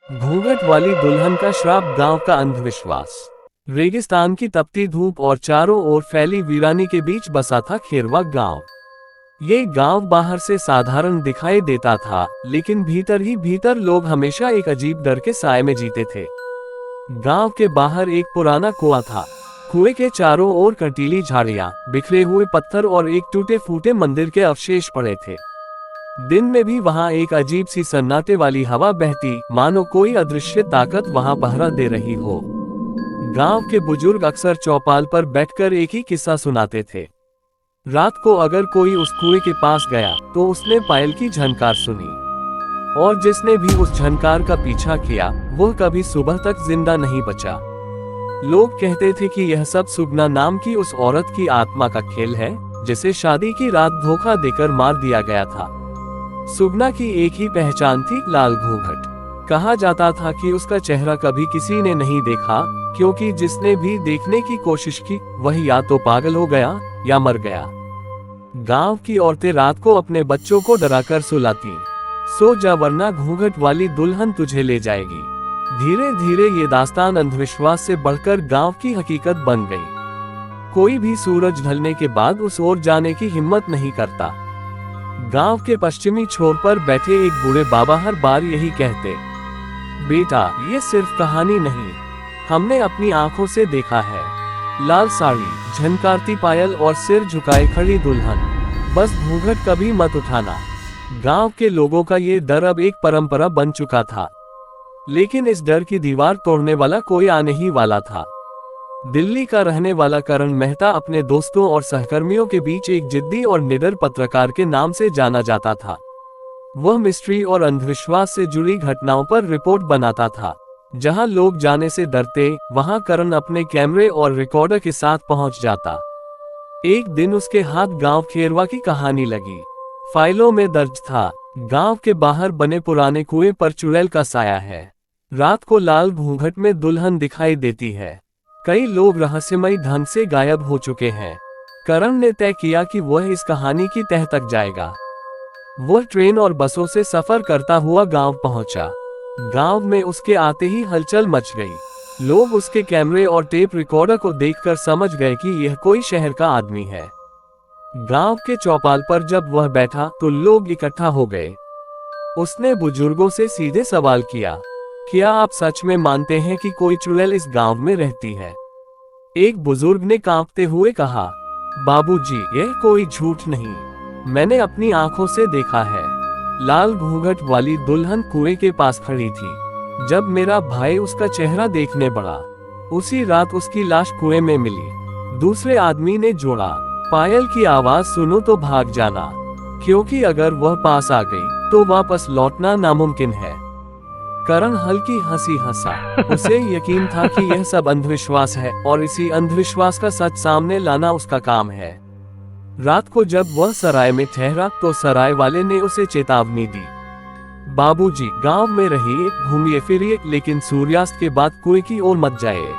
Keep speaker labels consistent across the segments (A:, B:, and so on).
A: घूंघट वाली दुल्हन का श्राप, गांव का अंधविश्वास। रेगिस्तान की तपती धूप और चारों ओर फैली वीरानी के बीच बसा था खेरवा गांव। ये गांव बाहर से साधारण दिखाई देता था, लेकिन भीतर ही भीतर लोग हमेशा एक अजीब डर के साए में जीते थे। गांव के बाहर एक पुराना कुआं था। कुएं के चारों ओर कंटीली झाड़ियां, बिखरे हुए पत्थर और एक टूटे फूटे मंदिर के अवशेष पड़े थे। दिन में भी वहां एक अजीब सी सन्नाटे वाली हवा बहती, मानो कोई अदृश्य ताकत वहां पहरा दे रही हो। गांव के बुजुर्ग अक्सर चौपाल पर बैठकर एक ही किस्सा सुनाते थे। रात को अगर कोई उस कुएं के पास गया तो उसने पायल की झनकार सुनी, और जिसने भी उस झनकार का पीछा किया वह कभी सुबह तक जिंदा नहीं बचा। लोग कहते थे कि यह सब सुगना नाम की उस औरत की आत्मा का खेल है, जिसे शादी की रात धोखा देकर मार दिया गया था। सुगना की एक ही पहचान थी, लाल घूंघट। कहा जाता था कि उसका चेहरा कभी किसी ने नहीं देखा, क्योंकि जिसने भी देखने की कोशिश की वह या तो पागल हो गया या मर गया। गांव की औरतें रात को अपने बच्चों को डराकर सुलाती, सो जा वरना घूंघट वाली दुल्हन तुझे ले जाएगी। धीरे धीरे ये दास्तान अंधविश्वास से बढ़कर गांव की हकीकत बन गई। कोई भी सूरज ढलने के बाद उस ओर जाने की हिम्मत नहीं करता। गांव के पश्चिमी छोर पर बैठे एक बूढ़े बाबा हर बार यही कहते, बेटा ये सिर्फ कहानी नहीं, हमने अपनी आंखों से देखा है। लाल साड़ी, झनकारती पायल और सिर झुकाए खड़ी दुल्हन, बस घूंघट कभी मत उठाना। गांव के लोगों का ये डर अब एक परंपरा बन चुका था, लेकिन इस डर की दीवार तोड़ने वाला कोई आने ही वाला था। दिल्ली का रहने वाला करण मेहता अपने दोस्तों और सहकर्मियों के बीच एक जिद्दी और निडर पत्रकार के नाम से जाना जाता था। वह मिस्ट्री और अंधविश्वास से जुड़ी घटनाओं पर रिपोर्ट बनाता था। जहां लोग जाने से डरते, वहां करण अपने कैमरे और रिकॉर्डर के साथ पहुंच जाता। एक दिन उसके हाथ गांव खेरवा की कहानी लगी। फाइलों में दर्ज था, गांव के बाहर बने पुराने कुएं पर चुड़ैल का साया है। रात को लाल घूंघट में दुल्हन दिखाई देती है। कई लोग रहस्यमयी ढंग से गायब हो चुके हैं। करण ने तय किया कि वह इस कहानी की तह तक जाएगा। वह ट्रेन और बसों से सफर करता हुआ गांव पहुंचा। गांव में उसके आते ही हलचल मच गई। लोग उसके कैमरे और टेप रिकॉर्डर को देखकर समझ गए कि यह कोई शहर का आदमी है। गांव के चौपाल पर जब वह बैठा तो लोग इकट्ठा हो गए। उसने बुजुर्गों से सीधे सवाल किया, क्या आप सच में मानते हैं कि कोई चुड़ैल इस गांव में रहती है? एक बुजुर्ग ने कांपते हुए कहा, बाबूजी, यह कोई झूठ नहीं, मैंने अपनी आंखों से देखा है। लाल घूंघट वाली दुल्हन कुएं के पास खड़ी थी। जब मेरा भाई उसका चेहरा देखने बढ़ा, उसी रात उसकी लाश कुएं में मिली। दूसरे आदमी ने जोड़ा, पायल की आवाज सुनो तो भाग जाना, क्योंकि अगर वह पास आ गई तो वापस लौटना नामुमकिन है। करण हल्की हंसी हंसा। उसे यकीन था कि यह सब अंधविश्वास है और इसी अंधविश्वास का सच सामने लाना उसका काम है। रात को जब वह सराय में ठहरा तो सराय वाले ने उसे चेतावनी दी, बाबूजी, गांव में रहिए, घूमिए फिरिए, लेकिन सूर्यास्त के बाद कुएं की ओर मत जाइए।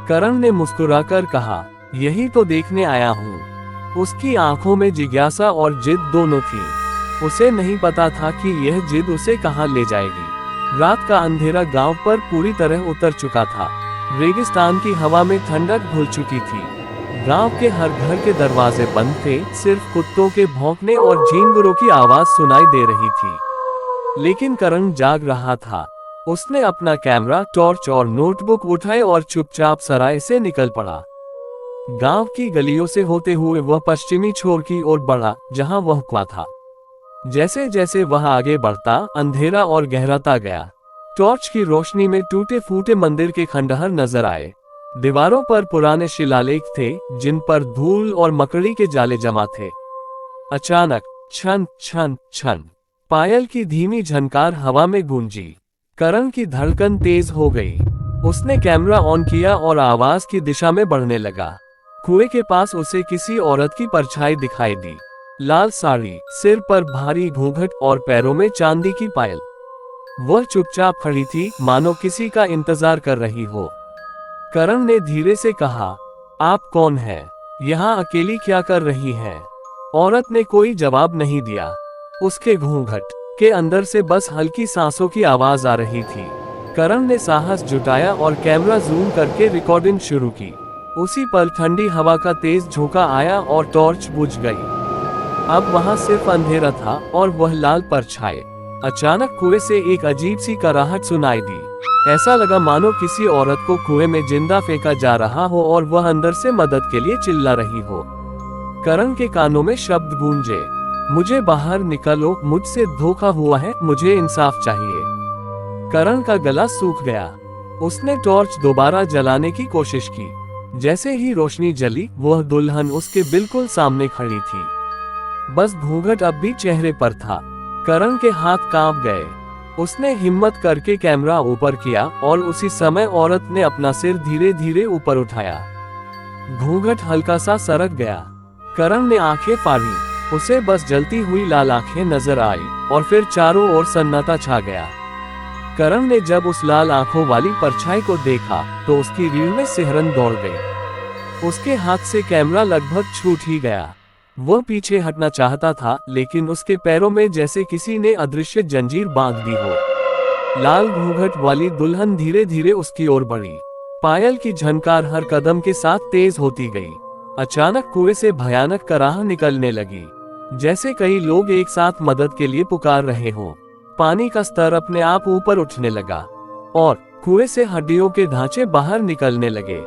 A: करण ने मुस्कुराकर कहा, यही तो देखने आया हूँ। उसकी आंखों में जिज्ञासा और जिद दोनों थी। उसे नहीं पता था कि यह जिद उसे कहां ले जाएगी। रात का अंधेरा गांव पर पूरी तरह उतर चुका था। रेगिस्तान की हवा में ठंडक घुल चुकी थी। गांव के हर घर के दरवाजे बंद थे, सिर्फ कुत्तों के भौंकने और झींगुरों की आवाज सुनाई दे रही थी। लेकिन करण जाग रहा था। उसने अपना कैमरा, टॉर्च और नोटबुक उठाए और चुपचाप सराय से निकल पड़ा। गांव की गलियों से होते हुए वह पश्चिमी छोर की ओर बढ़ा, जहां वह कुआं था। जैसे जैसे वह आगे बढ़ता, अंधेरा और गहराता गया। टॉर्च की रोशनी में टूटे फूटे मंदिर के खंडहर नजर आए। दीवारों पर पुराने शिलालेख थे, जिन पर धूल और मकड़ी के जाले जमा थे। अचानक छन छन छन पायल की धीमी झनकार हवा में गूंजी। करण की धड़कन तेज हो गई। उसने कैमरा ऑन किया और आवाज की दिशा में बढ़ने लगा। कुएं के पास उसे किसी औरत की परछाई दिखाई दी। लाल साड़ी, सिर पर भारी घूंघट और पैरों में चांदी की पायल। वह चुपचाप खड़ी थी, मानो किसी का इंतजार कर रही हो। करण ने धीरे से कहा, आप कौन हैं? यहाँ अकेली क्या कर रही हैं? औरत ने कोई जवाब नहीं दिया। उसके घूंघट के अंदर से बस हल्की सांसों की आवाज आ रही थी। करण ने साहस जुटाया और कैमरा जूम करके रिकॉर्डिंग शुरू की। उसी पल ठंडी हवा का तेज झोंका आया और टॉर्च बुझ गई। अब वहां सिर्फ अंधेरा था और वह लाल परछाई। अचानक कुएं से एक अजीब सी कराहट सुनाई दी। ऐसा लगा मानो किसी औरत को कुएं में जिंदा फेंका जा रहा हो और वह अंदर से मदद के लिए चिल्ला रही हो। करण के कानों में शब्द गूंजे, मुझे बाहर निकालो, मुझसे धोखा हुआ है, मुझे इंसाफ चाहिए। करण का गला सूख गया। उसने टॉर्च दोबारा जलाने की कोशिश की। जैसे ही रोशनी जली, वह दुल्हन उसके बिल्कुल सामने खड़ी थी। बस घूंघट अब भी चेहरे पर था। करण के हाथ कांप गए। उसने हिम्मत करके कैमरा ऊपर किया और उसी समय औरत ने अपना सिर धीरे धीरे ऊपर उठाया। घूंघट हल्का सा सरक गया। करण ने आंखें फाड़ी। उसे बस जलती हुई लाल आंखें नजर आई और फिर चारों ओर सन्नाटा छा गया। करण ने जब उस लाल आंखों वाली परछाई को देखा तो उसकी रीढ़ में सिहरन दौड़ गई। उसके हाथ से कैमरा लगभग छूट ही गया। वह पीछे हटना चाहता था, लेकिन उसके पैरों में जैसे किसी ने अदृश्य जंजीर बांध दी हो। लाल घूंघट वाली दुल्हन धीरे धीरे उसकी ओर बढ़ी। पायल की झनकार हर कदम के साथ तेज होती गई। अचानक कुएं से भयानक कराह निकलने लगी, जैसे कई लोग एक साथ मदद के लिए पुकार रहे हों। पानी का स्तर अपने आप ऊपर उठने लगा और कुएं से हड्डियों के ढांचे बाहर निकलने लगे।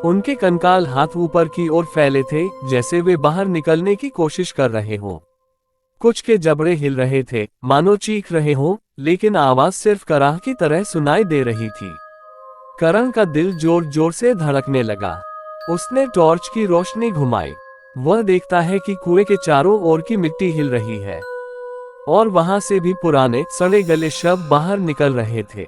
A: उनके कंकाल हाथ ऊपर की ओर फैले थे, जैसे वे बाहर निकलने की कोशिश कर रहे हों। कुछ के जबड़े हिल रहे थे, मानो चीख रहे हों, लेकिन आवाज सिर्फ कराह की तरह सुनाई दे रही थी। करण का दिल जोर जोर से धड़कने लगा। उसने टॉर्च की रोशनी घुमाई। वह देखता है कि कुएं के चारों ओर की मिट्टी हिल रही है और वहां से भी पुराने सड़े गले शव बाहर निकल रहे थे।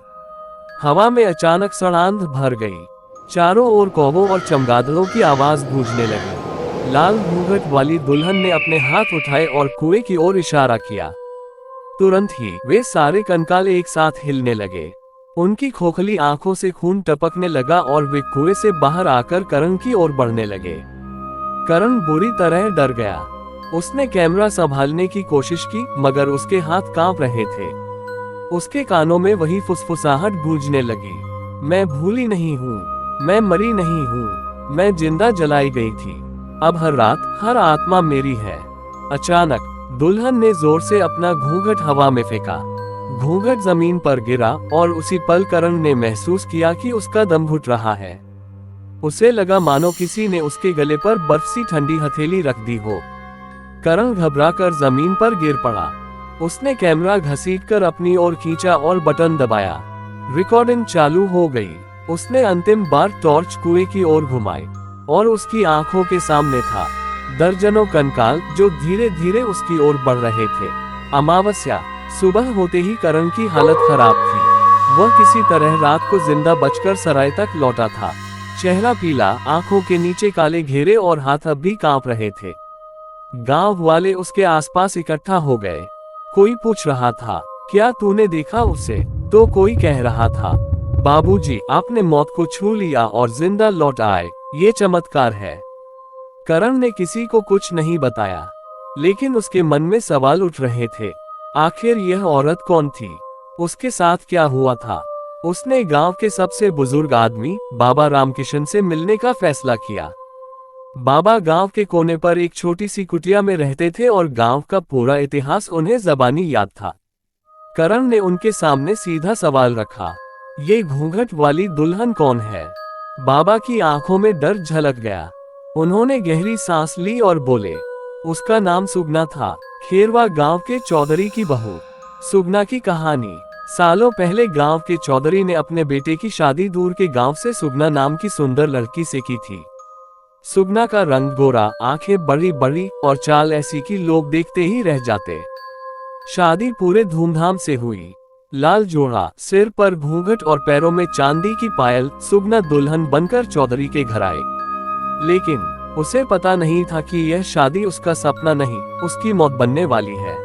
A: हवा में अचानक सड़ांध भर गई। चारों ओर कौवों और चमगादड़ों की आवाज गूंजने लगी। लाल घूंघट वाली दुल्हन ने अपने हाथ उठाए और कुएं की ओर इशारा किया। तुरंत ही वे सारे कंकाल एक साथ हिलने लगे। उनकी खोखली आंखों से खून टपकने लगा और वे कुएं से बाहर आकर करण की ओर बढ़ने लगे। करण बुरी तरह डर गया। उसने कैमरा संभालने की कोशिश की, मगर उसके हाथ कांप रहे थे। उसके कानों में वही फुसफुसाहट गूंजने लगी, मैं भूली नहीं हूँ, मैं मरी नहीं हूँ, मैं जिंदा जलाई गई थी। अब हर रात हर आत्मा मेरी है। अचानक दुल्हन ने जोर से अपना घूंघट हवा में फेंका। घूंघट जमीन पर गिरा और उसी पल करण ने महसूस किया कि उसका दम घुट रहा है। उसे लगा मानो किसी ने उसके गले पर बर्फ सी ठंडी हथेली रख दी हो। करण घबराकर जमीन पर गिर पड़ा। उसने कैमरा घसीटकर अपनी ओर खींचा और बटन दबाया। रिकॉर्डिंग चालू हो गई। उसने अंतिम बार टॉर्च कुएं की ओर घुमाई और उसकी आंखों के सामने था दर्जनों कंकाल जो धीरे धीरे उसकी ओर बढ़ रहे थे। अमावस्या। सुबह होते ही करण की हालत खराब थी। वह किसी तरह रात को जिंदा बचकर सराय तक लौटा था। चेहरा पीला, आंखों के नीचे काले घेरे और हाथ अब भी कांप रहे थे। गांव वाले उसके आसपास इकट्ठा हो गए। कोई पूछ रहा था, क्या तूने देखा उसे? तो कोई कह रहा था, बाबूजी, आपने मौत को छू लिया और जिंदा लौट आए, ये चमत्कार है। करण ने किसी को कुछ नहीं बताया, लेकिन उसके मन में सवाल उठ रहे थे। आखिर यह औरत कौन थी? उसके साथ क्या हुआ था? उसने गांव के सबसे बुजुर्ग आदमी बाबा रामकिशन से मिलने का फैसला किया। बाबा गांव के कोने पर एक छोटी सी कुटिया में रहते थे और गांव का पूरा इतिहास उन्हें ज़बानी याद था। करण ने उनके सामने सीधा सवाल रखा, ये घूंघट वाली दुल्हन कौन है? बाबा की आंखों में डर झलक गया। उन्होंने गहरी सांस ली और बोले, उसका नाम सुगना था, खेरवा गांव के चौधरी की बहू। सुगना की कहानी। सालों पहले गांव के चौधरी ने अपने बेटे की शादी दूर के गांव से सुगना नाम की सुंदर लड़की से की थी। सुगना का रंग गोरा, आंखें बड़ी बड़ी और चाल ऐसी कि लोग देखते ही रह जाते। शादी पूरे धूमधाम से हुई। लाल जोड़ा, सिर पर घूंघट और पैरों में चांदी की पायल। सुगना दुल्हन बनकर चौधरी के घर आए, लेकिन उसे पता नहीं था कि यह शादी उसका सपना नहीं, उसकी मौत बनने वाली है।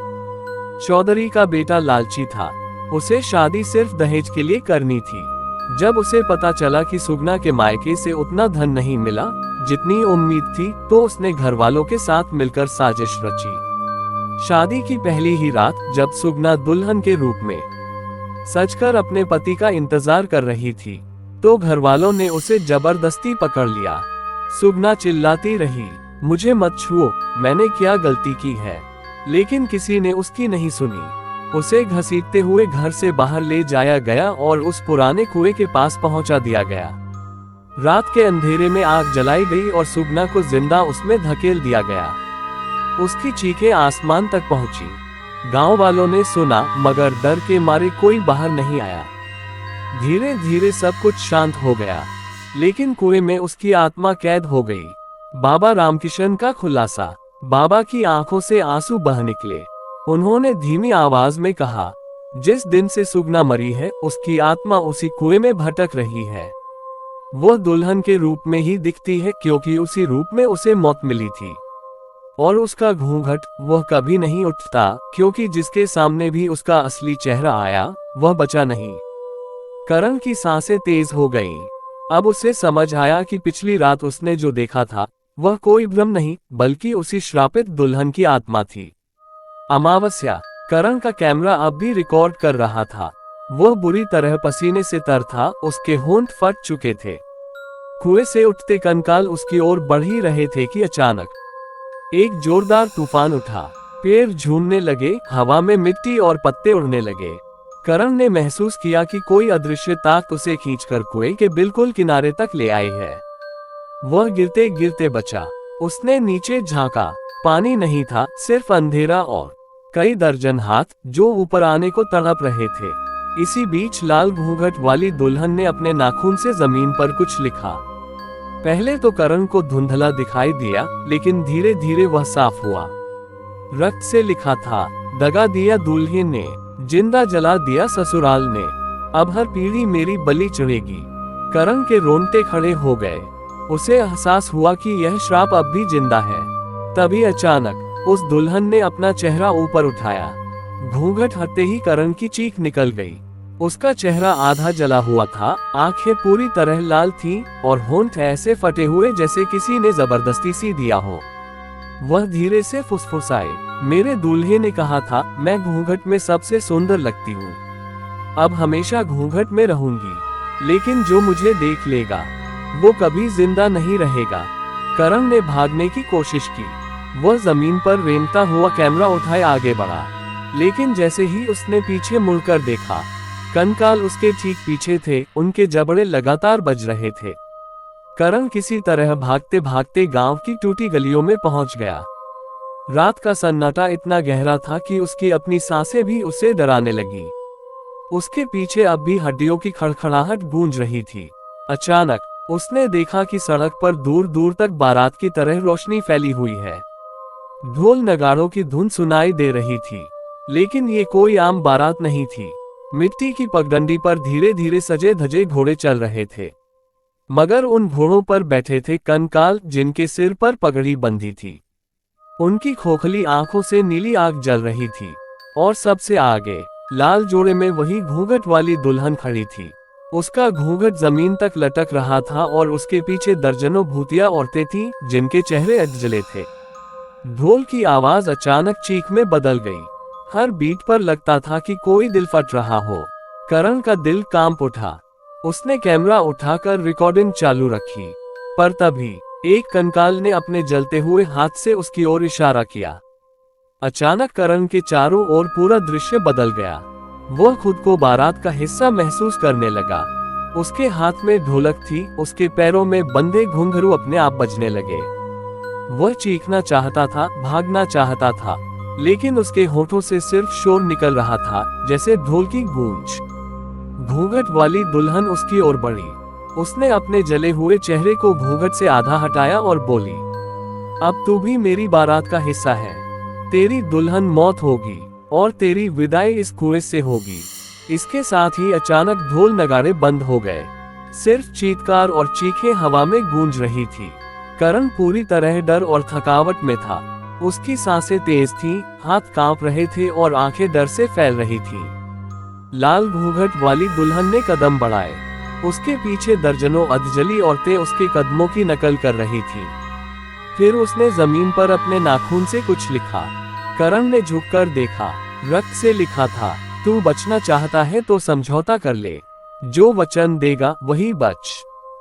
A: चौधरी का बेटा लालची था। उसे शादी सिर्फ दहेज के लिए करनी थी। जब उसे पता चला कि सुगना के मायके से उतना धन नहीं मिला जितनी उम्मीद थी, तो उसने घर वालों के साथ मिलकर साजिश रची। शादी की पहली ही रात, जब सुगना दुल्हन के रूप में सजकर अपने पति का इंतजार कर रही थी, तो घरवालों ने उसे जबरदस्ती पकड़ लिया। सुगना चिल्लाती रही, मुझे मत छुओ, मैंने क्या गलती की है? लेकिन किसी ने उसकी नहीं सुनी। उसे घसीटते हुए घर से बाहर ले जाया गया और उस पुराने कुएं के पास पहुंचा दिया गया। रात के अंधेरे में आग जलाई गई और सुगना को जिंदा उसमें धकेल दिया गया। उसकी चीखें आसमान तक पहुंची। गांव वालों ने सुना, मगर डर के मारे कोई बाहर नहीं आया। धीरे धीरे सब कुछ शांत हो गया, लेकिन कुएं में उसकी आत्मा कैद हो गई। बाबा रामकिशन का खुलासा। बाबा की आंखों से आंसू बह निकले। उन्होंने धीमी आवाज में कहा, जिस दिन से सुगना मरी है, उसकी आत्मा उसी कुएं में भटक रही है। वह दुल्हन के रूप में ही दिखती है, क्योंकि उसी रूप में उसे मौत मिली थी। और उसका घूंघट वह कभी नहीं उठता, क्योंकि जिसके सामने भी उसका असली चेहरा आया, वह बचा नहीं। करण की सांसें तेज हो गईं। अब उसे समझ आया कि पिछली रात उसने जो देखा था, वह कोई भ्रम नहीं, बल्कि उसी श्रापित दुल्हन की आत्मा थी। अमावस्या। करण का कैमरा अब भी रिकॉर्ड कर रहा था। वह बुरी तरह पसीने से तर था, उसके होंठ फट चुके थे। कुएं से उठते कंकाल उसकी ओर बढ़ ही रहे थे कि अचानक एक जोरदार तूफान उठा। पेड़ झूमने लगे, हवा में मिट्टी और पत्ते उड़ने लगे। करण ने महसूस किया कि कोई अदृश्य ताकत उसे खींचकर कुएं के बिल्कुल किनारे तक ले आई है। वह गिरते गिरते बचा। उसने नीचे झांका। पानी नहीं था, सिर्फ अंधेरा और कई दर्जन हाथ जो ऊपर आने को तड़प रहे थे। इसी बीच लाल घूंघट वाली दुल्हन ने अपने नाखून से जमीन पर कुछ लिखा। पहले तो करण को धुंधला दिखाई दिया, लेकिन धीरे धीरे वह साफ हुआ। रक्त से लिखा था, दगा दिया दूल्हे ने, जिंदा जला दिया ससुराल ने, अब हर पीढ़ी मेरी बलि चढ़ेगी। करण के रोंगटे खड़े हो गए। उसे एहसास हुआ कि यह श्राप अब भी जिंदा है। तभी अचानक उस दुल्हन ने अपना चेहरा ऊपर उठाया। घूंघट हटते ही करण की चीख निकल गई। उसका चेहरा आधा जला हुआ था, आंखें पूरी तरह लाल थीं और होंठ ऐसे फटे हुए जैसे किसी ने जबरदस्ती सी दिया हो। वह धीरे से फुसफुसाए, मेरे दूल्हे ने कहा था, मैं घूंघट में सबसे सुंदर लगती हूँ। अब हमेशा घूंघट में रहूंगी, लेकिन जो मुझे देख लेगा वो कभी जिंदा नहीं रहेगा। करण ने भागने की कोशिश की। वह जमीन पर रेंगता हुआ कैमरा उठाए आगे बढ़ा, लेकिन जैसे ही उसने पीछे मुड़कर देखा, कंकाल उसके ठीक पीछे थे। उनके जबड़े लगातार बज रहे थे। करण किसी तरह भागते भागते गांव की टूटी गलियों में पहुंच गया। रात का सन्नाटा इतना गहरा था कि उसकी अपनी सांसें भी उसे डराने लगी। उसके पीछे अब भी हड्डियों की खड़खड़ाहट गूंज रही थी। अचानक उसने देखा कि सड़क पर दूर दूर तक बारात की तरह रोशनी फैली हुई है। ढोल नगाड़ों की धुन सुनाई दे रही थी, लेकिन ये कोई आम बारात नहीं थी। मिट्टी की पगडंडी पर धीरे धीरे सजे धजे घोड़े चल रहे थे, मगर उन घोड़ों पर बैठे थे कंकाल, जिनके सिर पर पगड़ी बंधी थी। उनकी खोखली आंखों से नीली आग जल रही थी, और सबसे आगे लाल जोड़े में वही घूंघट वाली दुल्हन खड़ी थी। उसका घूंघट जमीन तक लटक रहा था और उसके पीछे दर्जनों भूतिया औरतें थीं, जिनके चेहरे अधजले थे। ढोल की आवाज अचानक चीख में बदल गई। हर बीट पर लगता था कि कोई दिल फट रहा हो। करण का दिल कांप उठा। उसने कैमरा उठाकर रिकॉर्डिंग चालू रखी, पर तभी एक कंकाल ने अपने जलते हुए हाथ से उसकी ओर इशारा किया। अचानक करण के चारों ओर पूरा दृश्य बदल गया। वह खुद को बारात का हिस्सा महसूस करने लगा। उसके हाथ में ढोलक थी, उसके पैरों में बंधे घुंघरू अपने आप बजने लगे। वह चीखना चाहता था, भागना चाहता था, लेकिन उसके होठों से सिर्फ शोर निकल रहा था, जैसे ढोल की गूंज। घूंघट वाली दुल्हन उसकी ओर बढ़ी। उसने अपने जले हुए चेहरे को घूंघट से आधा हटाया और बोली, अब तू भी मेरी बारात का हिस्सा है। तेरी दुल्हन मौत होगी और तेरी विदाई इस कुएं से होगी। इसके साथ ही अचानक ढोल नगाड़े बंद हो गए। सिर्फ चीत्कार और चीखें हवा में गूंज रही थी। करण पूरी तरह डर और थकावट में था। उसकी सांसें तेज थीं, हाथ कांप रहे थे और आंखें डर से फैल रही थीं। लाल घूंघट वाली दुल्हन ने कदम बढ़ाए। उसके पीछे दर्जनों अधजली औरतें उसके कदमों की नकल कर रही थीं। फिर उसने जमीन पर अपने नाखून से कुछ लिखा। करण ने झुककर देखा। रक्त से लिखा था, तू बचना चाहता है तो समझौता कर ले, जो वचन देगा वही बच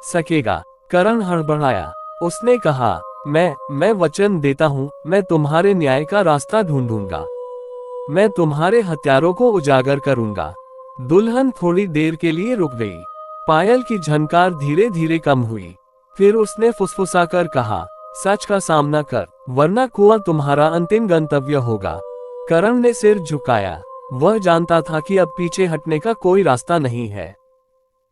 A: सकेगा। करण हड़बड़ाया। उसने कहा, मैं वचन देता हूँ, मैं तुम्हारे न्याय का रास्ता ढूंढूंगा, मैं तुम्हारे हत्यारों को उजागर करूंगा। दुल्हन थोड़ी देर के लिए रुक गई। पायल की झनकार धीरे धीरे कम हुई। फिर उसने फुसफुसाकर कहा, सच का सामना कर, वरना कुआं तुम्हारा अंतिम गंतव्य होगा। करण ने सिर झुकाया। वह जानता था कि अब पीछे हटने का कोई रास्ता नहीं है।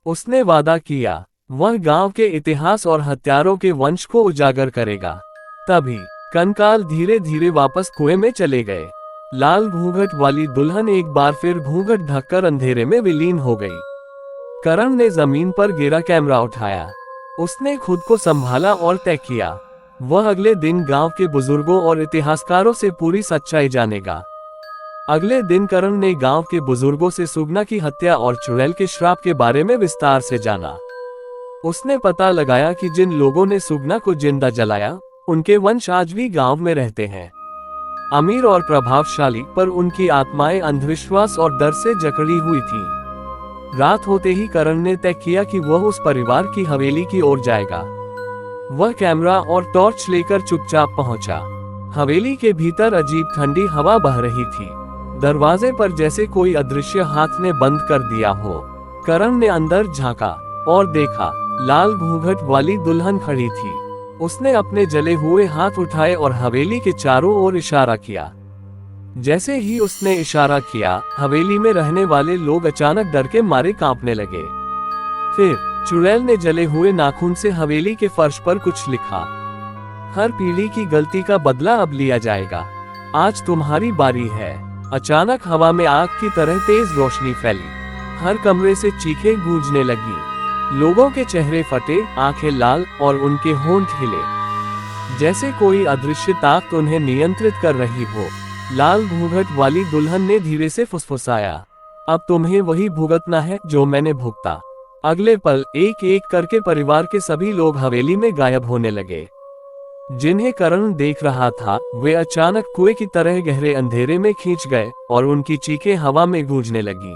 A: उसने वादा किया, वह गांव के इतिहास और हत्यारों के वंश को उजागर करेगा। तभी कंकाल धीरे धीरे वापस कुएं में चले गए। लाल घूंघट वाली दुल्हन एक बार फिर घूंघट ढककर अंधेरे में विलीन हो गई। करण ने जमीन पर गिरा कैमरा उठाया। उसने खुद को संभाला और तय किया, वह अगले दिन गांव के बुजुर्गों और इतिहासकारों से पूरी सच्चाई जानेगा। अगले दिन करण ने गांव के बुजुर्गों से सुगना की हत्या और चुड़ैल के श्राप के बारे में विस्तार से जाना। उसने पता लगाया कि जिन लोगों ने सुगना को जिंदा जलाया, उनके वंश आज भी गांव में रहते हैं, अमीर और प्रभावशाली, पर उनकी आत्माएं अंधविश्वास और डर से जकड़ी हुई थीं। रात होते ही करण ने तय किया कि वह उस परिवार की हवेली की ओर जाएगा। वह कैमरा और टॉर्च लेकर चुपचाप पहुंचा। हवेली के भीतर अजीब ठंडी हवा बह रही थी। दरवाजे पर जैसे कोई अदृश्य हाथ ने बंद कर दिया हो। करण ने अंदर झांका और देखा, लाल घूंघट वाली दुल्हन खड़ी थी। उसने अपने जले हुए हाथ उठाए और हवेली के चारों ओर इशारा किया। जैसे ही उसने इशारा किया, हवेली में रहने वाले लोग अचानक डर के मारे कांपने लगे। फिर चुड़ैल ने जले हुए नाखून से हवेली के फर्श पर कुछ लिखा, हर पीढ़ी की गलती का बदला अब लिया जाएगा, आज तुम्हारी बारी है। अचानक हवा में आग की तरह तेज रोशनी फैली। हर कमरे से चीखें गूंजने लगी। लोगों के चेहरे फटे, आंखें लाल और उनके होंठ हिले, जैसे कोई अदृश्य ताकत उन्हें नियंत्रित कर रही हो। लाल घूंघट वाली दुल्हन ने धीरे से फुसफुसाया, अब तुम्हें वही भुगतना है जो मैंने भुगता। अगले पल एक एक करके परिवार के सभी लोग हवेली में गायब होने लगे। जिन्हें करण देख रहा था, वे अचानक कुएं की तरह गहरे अंधेरे में खींच गए और उनकी चीखें हवा में गूंजने लगीं।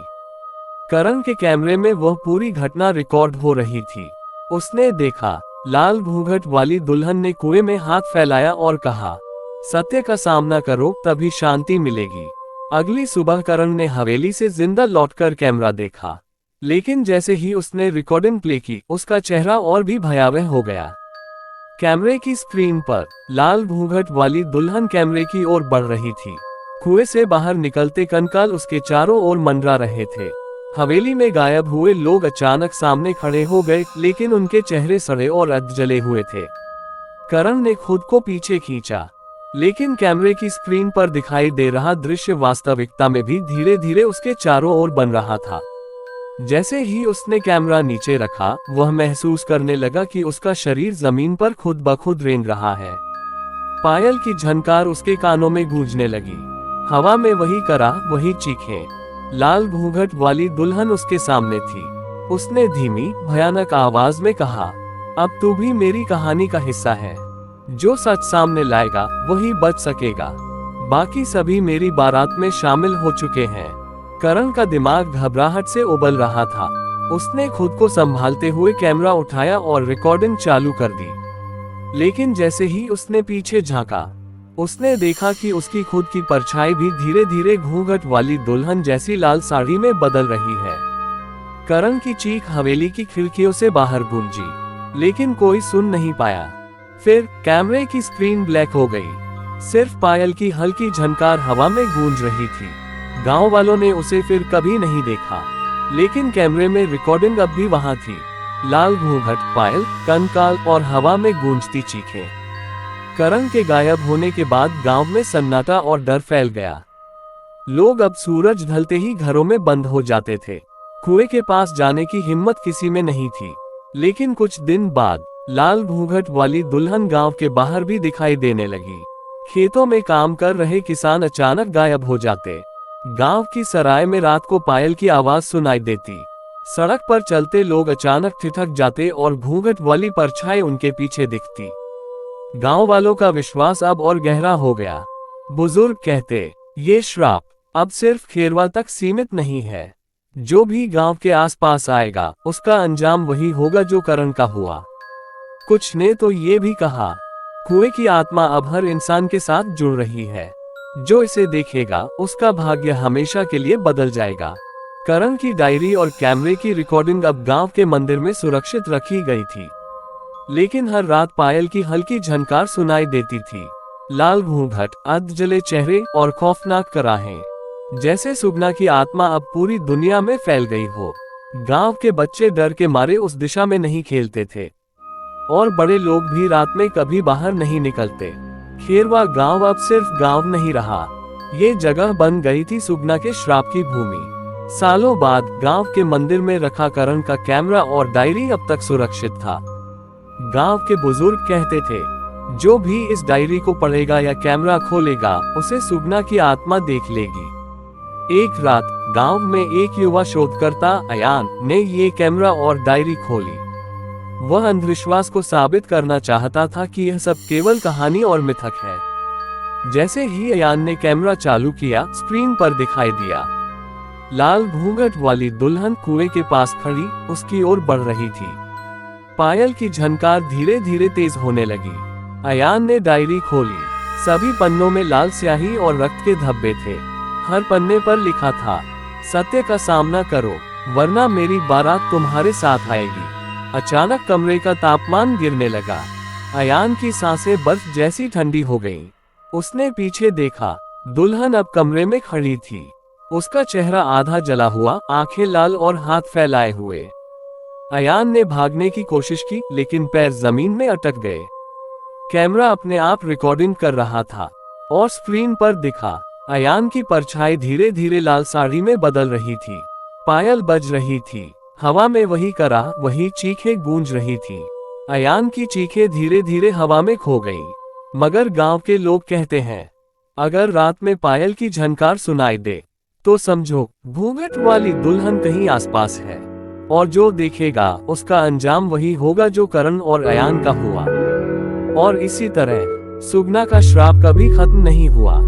A: करण के कैमरे में वह पूरी घटना रिकॉर्ड हो रही थी। उसने देखा, लाल घूंघट वाली दुल्हन ने कुएं में हाथ फैलाया और कहा, सत्य का सामना करो, तभी शांति मिलेगी। अगली सुबह करण ने हवेली से जिंदा लौटकर कैमरा देखा, लेकिन जैसे ही उसने रिकॉर्डिंग प्ले की, उसका चेहरा और भी भयावह हो गया। कैमरे की स्क्रीन पर लाल घूंघट वाली दुल्हन कैमरे की ओर बढ़ रही थी। कुएं से बाहर निकलते कंकाल उसके चारों ओर मंडरा रहे थे। हवेली में गायब हुए लोग अचानक सामने खड़े हो गए, लेकिन उनके चेहरे सड़े और अध जले हुए थे। करण ने खुद को पीछे खींचा, लेकिन कैमरे की स्क्रीन पर दिखाई दे रहा दृश्य वास्तविकता में भी धीरे धीरे उसके चारों ओर बन रहा था। जैसे ही उसने कैमरा नीचे रखा, वह महसूस करने लगा कि उसका शरीर जमीन पर खुद ब खुद रेंग रहा है। पायल की झनकार उसके कानों में गूंजने लगी। हवा में वही करा, वही चीखें। लाल घूंघट वाली दुल्हन उसके सामने थी। उसने धीमी, भयानक आवाज में कहा, अब तू भी मेरी कहानी का हिस्सा है। जो सच सामने लाएगा वही बच सकेगा, बाकी सभी मेरी बारात में शामिल हो चुके हैं। करण का दिमाग घबराहट से उबल रहा था। उसने खुद को संभालते हुए कैमरा उठाया और रिकॉर्डिंग चालू कर दी। लेकिन जैसे ही उसने पीछे झांका, उसने देखा कि उसकी खुद की परछाई भी धीरे धीरे घूंघट वाली दुल्हन जैसी लाल साड़ी में बदल रही है। करण की चीख हवेली की खिड़कियों से बाहर गूंजी, लेकिन कोई सुन नहीं पाया। फिर कैमरे की स्क्रीन ब्लैक हो गई। सिर्फ पायल की हल्की झनकार हवा में गूंज रही थी। गांव वालों ने उसे फिर कभी नहीं देखा, लेकिन कैमरे में रिकॉर्डिंग अब भी वहां थी। लाल घूंघट, पायल, कंकाल और हवा में गूंजती चीखें। करण के गायब होने के बाद गांव में सन्नाटा और डर फैल गया। लोग अब सूरज ढलते ही घरों में बंद हो जाते थे। कुएं के पास जाने की हिम्मत किसी में नहीं थी। लेकिन कुछ दिन बाद लाल घूंघट वाली दुल्हन गांव के बाहर भी दिखाई देने लगी। खेतों में काम कर रहे किसान अचानक गायब हो जाते। गांव की सराय में रात को पायल की आवाज सुनाई देती। सड़क पर चलते लोग अचानक ठिठक जाते और घूंघट वाली परछाई उनके पीछे दिखती। गांव वालों का विश्वास अब और गहरा हो गया। बुजुर्ग कहते, ये श्राप अब सिर्फ खेरवा तक सीमित नहीं है। जो भी गांव के आसपास आएगा उसका अंजाम वही होगा जो करण का हुआ। कुछ ने तो ये भी कहा, कुएं की आत्मा अब हर इंसान के साथ जुड़ रही है। जो इसे देखेगा उसका भाग्य हमेशा के लिए बदल जाएगा। करण की डायरी और कैमरे की रिकॉर्डिंग अब गांव के मंदिर में सुरक्षित रखी गई थी। लेकिन हर रात पायल की हल्की झनकार सुनाई देती थी। लाल घूंघट, अध जले चेहरे और खौफनाक कराहें। जैसे सुगना की आत्मा अब पूरी दुनिया में फैल गई हो। गांव के बच्चे डर के मारे उस दिशा में नहीं खेलते थे और बड़े लोग भी रात में कभी बाहर नहीं निकलते। खेरवा गांव अब सिर्फ गांव नहीं रहा, ये जगह बन गई थी सुगना के श्राप की भूमि। सालों बाद गांव के मंदिर में रखा करण का कैमरा और डायरी अब तक सुरक्षित था। गांव के बुजुर्ग कहते थे, जो भी इस डायरी को पढ़ेगा या कैमरा खोलेगा उसे सुगना की आत्मा देख लेगी। एक रात गांव में एक युवा शोधकर्ता अयान ने ये कैमरा और डायरी खोली। वह अंधविश्वास को साबित करना चाहता था कि यह सब केवल कहानी और मिथक है। जैसे ही अयान ने कैमरा चालू किया, स्क्रीन पर दिखाई दिया लाल घूंघट वाली दुल्हन कुएं के पास खड़ी उसकी ओर बढ़ रही थी। पायल की झनकार धीरे धीरे तेज होने लगी। अयान ने डायरी खोली। सभी पन्नों में लाल स्याही और रक्त के धब्बे थे। हर पन्ने पर लिखा था, सत्य का सामना करो वरना मेरी बारात तुम्हारे साथ आएगी। अचानक कमरे का तापमान गिरने लगा। अयान की सांसें बर्फ जैसी ठंडी हो गईं। उसने पीछे देखा, दुल्हन अब कमरे में खड़ी थी। उसका चेहरा आधा जला हुआ, आंखें लाल और हाथ फैलाए हुए। अयान ने भागने की कोशिश की लेकिन पैर जमीन में अटक गए। कैमरा अपने आप रिकॉर्डिंग कर रहा था और स्क्रीन पर दिखा, अयान की परछाई धीरे धीरे लाल साड़ी में बदल रही थी। पायल बज रही थी। हवा में वही कराह, वही चीखें गूंज रही थी। अयान की चीखें धीरे धीरे हवा में खो गईं। मगर गांव के लोग कहते हैं, अगर रात में पायल की झनकार सुनाई दे तो समझो घूंघट वाली दुल्हन कहीं आसपास है और जो देखेगा उसका अंजाम वही होगा जो करण और अयान का हुआ। और इसी तरह सुगना का श्राप कभी खत्म नहीं हुआ।